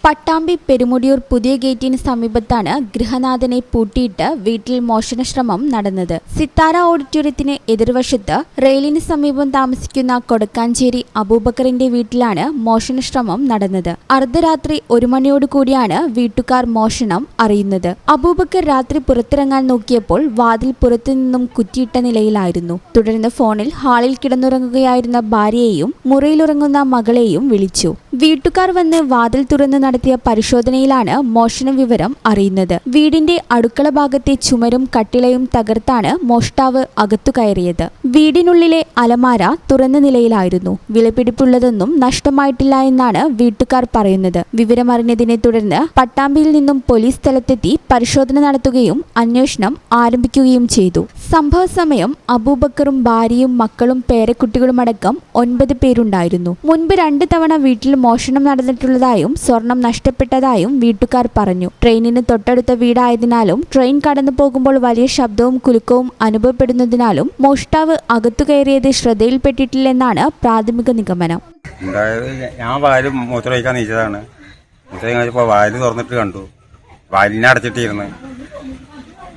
പട്ടാമ്പി പെരുമുടിയൂർ പുതിയ ഗേറ്റിന് സമീപത്താണ് ഗൃഹനാഥനെ പൂട്ടിയിട്ട് വീട്ടിൽ മോഷണശ്രമം നടന്നത്. സിത്താര ഓഡിറ്റോറിയത്തിന് എതിർവശത്ത് റെയിലിന് സമീപം താമസിക്കുന്ന കൊടക്കാഞ്ചേരി അബൂബക്കറിന്റെ വീട്ടിലാണ് മോഷണശ്രമം നടന്നത്. അർദ്ധരാത്രി 1 മണിയോടുകൂടിയാണ് വീട്ടുകാർ മോഷണം അറിയുന്നത്. അബൂബക്കർ രാത്രി പുറത്തിറങ്ങാൻ നോക്കിയപ്പോൾ വാതിൽ പുറത്തുനിന്നും കുറ്റിയിട്ട നിലയിലായിരുന്നു. തുടർന്ന് ഫോണിൽ ഹാളിൽ കിടന്നുറങ്ങുകയായിരുന്ന ഭാര്യയെയും മുറിയിലുറങ്ങുന്ന മകളെയും വിളിച്ചു. വീട്ടുകാർ വന്ന് വാതിൽ തുറന്ന് നടത്തിയ പരിശോധനയിലാണ് മോഷണ വിവരം അറിയുന്നത്. വീടിന്റെ അടുക്കള ഭാഗത്തെ ചുമരും കട്ടിളയും തകർത്താണ് മോഷ്ടാവ് അകത്തു കയറിയത്. വീടിനുള്ളിലെ അലമാര തുറന്ന നിലയിലായിരുന്നു. വിലപിടിപ്പുള്ളതൊന്നും നഷ്ടമായിട്ടില്ല എന്നാണ് വീട്ടുകാർ പറയുന്നത്. വിവരമറിഞ്ഞതിനെ തുടർന്ന് പട്ടാമ്പിയിൽ നിന്നും പോലീസ് സ്ഥലത്തെത്തി പരിശോധന നടത്തുകയും അന്വേഷണം ആരംഭിക്കുകയും ചെയ്തു. സംഭവ സമയം അബൂബക്കറും ഭാര്യയും മക്കളും പേരക്കുട്ടികളുമടക്കം 9 പേരുണ്ടായിരുന്നു. മുൻപ് 2 തവണ വീട്ടിൽ മോഷണം നടന്നിട്ടുള്ളതായും സ്വർണം നഷ്ടപ്പെട്ടതായും വീട്ടുകാർ പറഞ്ഞു. ട്രെയിനിന് തൊട്ടടുത്ത വീടായതിനാലും ട്രെയിൻ കടന്നു പോകുമ്പോൾ വലിയ ശബ്ദവും കുലുക്കവും അനുഭവപ്പെടുന്നതിനാലും മോഷ്ടാവ് അകത്തു കയറിയത് ശ്രദ്ധയിൽപ്പെട്ടിട്ടില്ലെന്നാണ് പ്രാഥമിക നിഗമനം. ഞാൻ വാല് മൂത്രമൊഴിക്കാൻ നീച്ചതാണ്. മൂത്രമൊഴിച്ചപ്പോൾ വാല് തുറന്നിട്ട് കണ്ടു. വാലിനെ അടച്ചിട്ടിരുന്നു.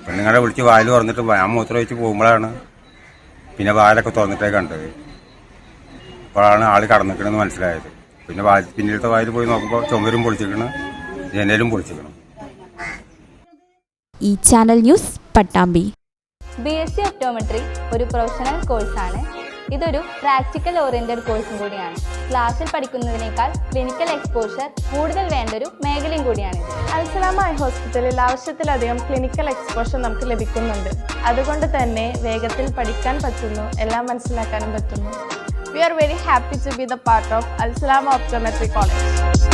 പെണ്ണുങ്ങളെ വിളിച്ച് വാല് തുറന്നിട്ട് ഞാൻ മൂത്രമൊഴിച്ച് പോകുമ്പോഴാണ് പിന്നെ വാലൊക്കെ തുറന്നിട്ടേ കണ്ടത്. അപ്പോഴാണ് ആള് കടന്നിക്കണെന്ന് മനസ്സിലായത്. പിന്നെ പിന്നീടത്തെ വായിൽ പോയി നോക്കുമ്പോൾ ചുമരും പൊളിച്ചിരിക്കണം, ജനലും പൊളിച്ചിരിക്കണം. ഈ channel news Pattambi. BSc optometry ഒരു പ്രൊഫഷണൽ കോഴ്സാണ്. ഇതൊരു പ്രാക്ടിക്കൽ ഓറിയന്റഡ് കോഴ്സും കൂടിയാണ്. ക്ലാസ്സിൽ പഠിക്കുന്നതിനേക്കാൾ ക്ലിനിക്കൽ എക്സ്പോഷർ കൂടുതൽ വേണ്ടൊരു മേഖലയും കൂടിയാണ്. അൽസലാമ ഐ ഹോസ്പിറ്റലിൽ ആവശ്യത്തിലധികം ക്ലിനിക്കൽ എക്സ്പോഷർ നമുക്ക് ലഭിക്കുന്നുണ്ട്. അതുകൊണ്ട് തന്നെ വേഗത്തിൽ പഠിക്കാൻ പറ്റുന്നു, എല്ലാം മനസ്സിലാക്കാനും പറ്റുന്നു. We are very happy to be the part of Al Salama Optometry College.